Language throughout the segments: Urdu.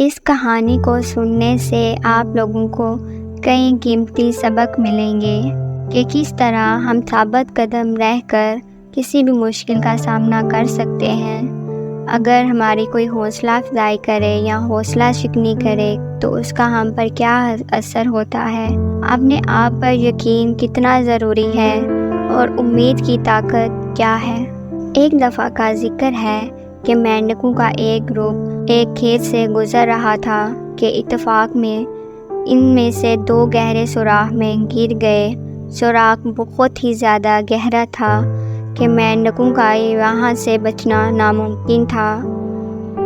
اس کہانی کو سننے سے آپ لوگوں کو کئی قیمتی سبق ملیں گے کہ کس طرح ہم ثابت قدم رہ کر کسی بھی مشکل کا سامنا کر سکتے ہیں۔ اگر ہماری کوئی حوصلہ افزائی کرے یا حوصلہ شکنی کرے تو اس کا ہم پر کیا اثر ہوتا ہے، اپنے آپ پر یقین کتنا ضروری ہے اور امید کی طاقت کیا ہے۔ ایک دفعہ کا ذکر ہے کہ مینڈکوں کا ایک گروپ ایک کھیت سے گزر رہا تھا کہ اتفاق میں ان میں سے 2 گہرے سوراخ میں گر گئے۔ سوراخ بہت ہی زیادہ گہرا تھا کہ مینڈکوں کا وہاں سے بچنا ناممکن تھا۔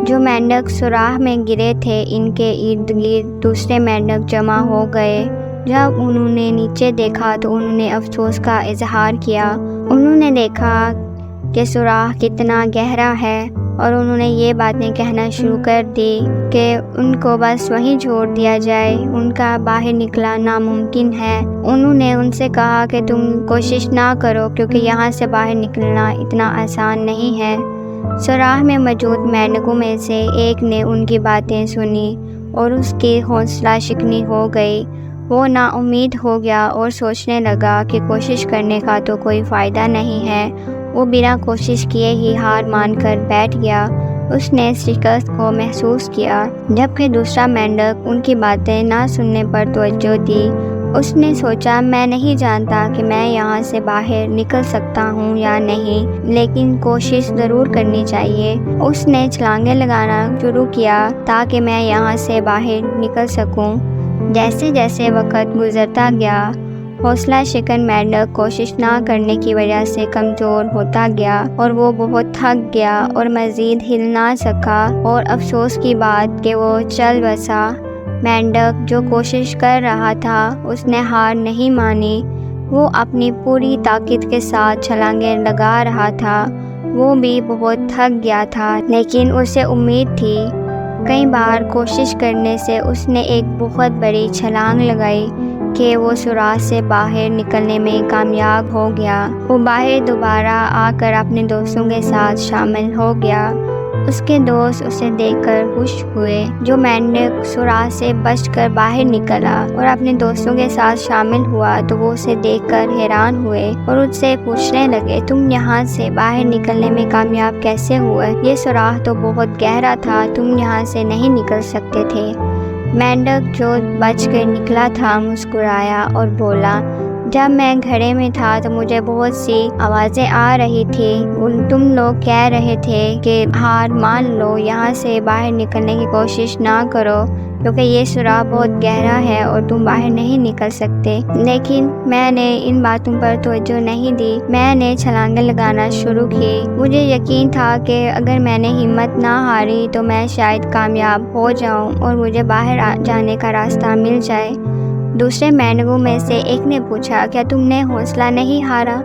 جو مینڈک سوراخ میں گرے تھے ان کے ارد گرد دوسرے مینڈک جمع ہو گئے۔ جب انہوں نے نیچے دیکھا تو انہوں نے افسوس کا اظہار کیا۔ انہوں نے دیکھا کہ سوراخ کتنا گہرا ہے اور انہوں نے یہ باتیں کہنا شروع کر دی کہ ان کو بس وہیں چھوڑ دیا جائے، ان کا باہر نکلنا ناممکن ہے۔ انہوں نے ان سے کہا کہ تم کوشش نہ کرو کیونکہ یہاں سے باہر نکلنا اتنا آسان نہیں ہے۔ سوراخ میں موجود مینڈکوں میں سے ایک نے ان کی باتیں سنی اور اس کی حوصلہ شکنی ہو گئی۔ وہ نا امید ہو گیا اور سوچنے لگا کہ کوشش کرنے کا تو کوئی فائدہ نہیں ہے۔ وہ بنا کوشش کیے ہی ہار مان کر بیٹھ گیا۔ اس نے شکست کو محسوس کیا، جبکہ دوسرا مینڈک ان کی باتیں نہ سننے پر توجہ دی۔ اس نے سوچا میں نہیں جانتا کہ میں یہاں سے باہر نکل سکتا ہوں یا نہیں، لیکن کوشش ضرور کرنی چاہیے۔ اس نے چھلانگیں لگانا شروع کیا تاکہ میں یہاں سے باہر نکل سکوں۔ جیسے جیسے وقت گزرتا گیا، حوصلہ شکن مینڈک کوشش نہ کرنے کی وجہ سے کمزور ہوتا گیا اور وہ بہت تھک گیا اور مزید ہل نہ سکا، اور افسوس کی بات کہ وہ چل بسا۔ مینڈک جو کوشش کر رہا تھا اس نے ہار نہیں مانی۔ وہ اپنی پوری طاقت کے ساتھ چھلانگیں لگا رہا تھا۔ وہ بھی بہت تھک گیا تھا لیکن اسے امید تھی۔ کئی بار کوشش کرنے سے اس نے ایک بہت بڑی چھلانگ لگائی کہ وہ سوراخ سے باہر نکلنے میں کامیاب ہو گیا۔ وہ باہر دوبارہ آ کر اپنے دوستوں کے ساتھ شامل ہو گیا۔ اس کے دوست اسے دیکھ کر خوش ہوئے۔ جو مینڈک سوراخ سے بچ کر باہر نکلا اور اپنے دوستوں کے ساتھ شامل ہوا تو وہ اسے دیکھ کر حیران ہوئے اور اس سے پوچھنے لگے تم یہاں سے باہر نکلنے میں کامیاب کیسے ہوئے؟ یہ سوراخ تو بہت گہرا تھا، تم یہاں سے نہیں نکل سکتے تھے۔ مینڈک جو بچ کر نکلا تھا مسکرایا اور بولا جب میں گھڑے میں تھا تو مجھے بہت سی آوازیں آ رہی تھی۔ تم لوگ کہہ رہے تھے کہ ہار مان لو، یہاں سے باہر نکلنے کی کوشش نہ کرو کیونکہ یہ سوراخ بہت گہرا ہے اور تم باہر نہیں نکل سکتے، لیکن میں نے ان باتوں پر توجہ نہیں دی۔ میں نے چھلانگیں لگانا شروع کی۔ مجھے یقین تھا کہ اگر میں نے ہمت نہ ہاری تو میں شاید کامیاب ہو جاؤں اور مجھے باہر جانے کا راستہ مل جائے۔ دوسرے مینڈکوں میں سے ایک نے پوچھا کیا تم نے حوصلہ نہیں ہارا؟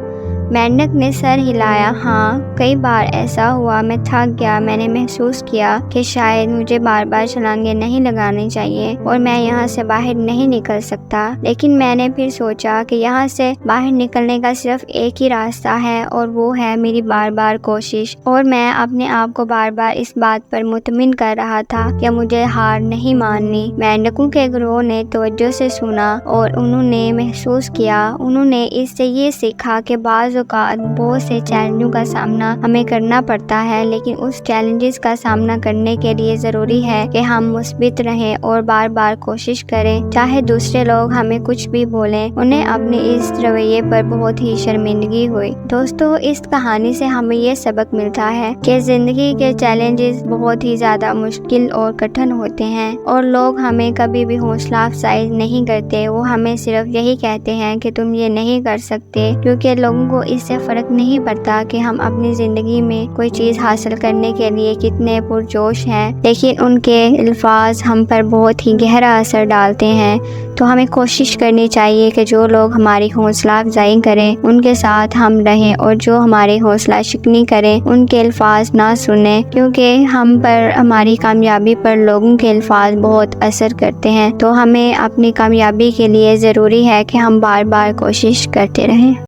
مینڈک نے سر ہلایا، ہاں کئی بار ایسا ہوا، میں تھک گیا۔ میں نے محسوس کیا کہ شاید مجھے بار بار چھلانگیں نہیں لگانی چاہیے اور میں یہاں سے باہر نہیں نکل سکتا، لیکن میں نے پھر سوچا کہ یہاں سے باہر نکلنے کا صرف ایک ہی راستہ ہے اور وہ ہے میری بار بار کوشش، اور میں اپنے آپ کو بار بار اس بات پر مطمئن کر رہا تھا کہ مجھے ہار نہیں ماننی۔ مینڈکوں کے گروہ نے توجہ سے سنا اور انہوں نے محسوس کیا، انہوں نے اس سے یہ سیکھا کہ بعض اوقات بہت سے چیلنجوں کا سامنا ہمیں کرنا پڑتا ہے، لیکن اس چیلنجز کا سامنا کرنے کے لیے ضروری ہے کہ ہم مثبت رہیں اور بار بار کوشش کریں، چاہے دوسرے لوگ ہمیں کچھ بھی بولیں۔ انہیں اپنے اس رویے پر بہت ہی شرمندگی ہوئی۔ دوستو، اس کہانی سے ہمیں یہ سبق ملتا ہے کہ زندگی کے چیلنجز بہت ہی زیادہ مشکل اور کٹھن ہوتے ہیں اور لوگ ہمیں کبھی بھی حوصلہ افزائی نہیں کرتے۔ وہ ہمیں صرف یہی کہتے ہیں کہ تم یہ نہیں کر سکتے، کیونکہ لوگوں کو اس سے فرق نہیں پڑتا کہ ہم اپنی زندگی میں کوئی چیز حاصل کرنے کے لیے کتنے پرجوش ہیں، لیکن ان کے الفاظ ہم پر بہت ہی گہرا اثر ڈالتے ہیں۔ تو ہمیں کوشش کرنی چاہیے کہ جو لوگ ہماری حوصلہ افزائی کریں ان کے ساتھ ہم رہیں، اور جو ہماری حوصلہ شکنی کریں ان کے الفاظ نہ سنیں، کیونکہ ہم پر، ہماری کامیابی پر لوگوں کے الفاظ بہت اثر کرتے ہیں۔ تو ہمیں اپنی کامیابی کے لیے ضروری ہے کہ ہم بار بار کوشش کرتے رہیں۔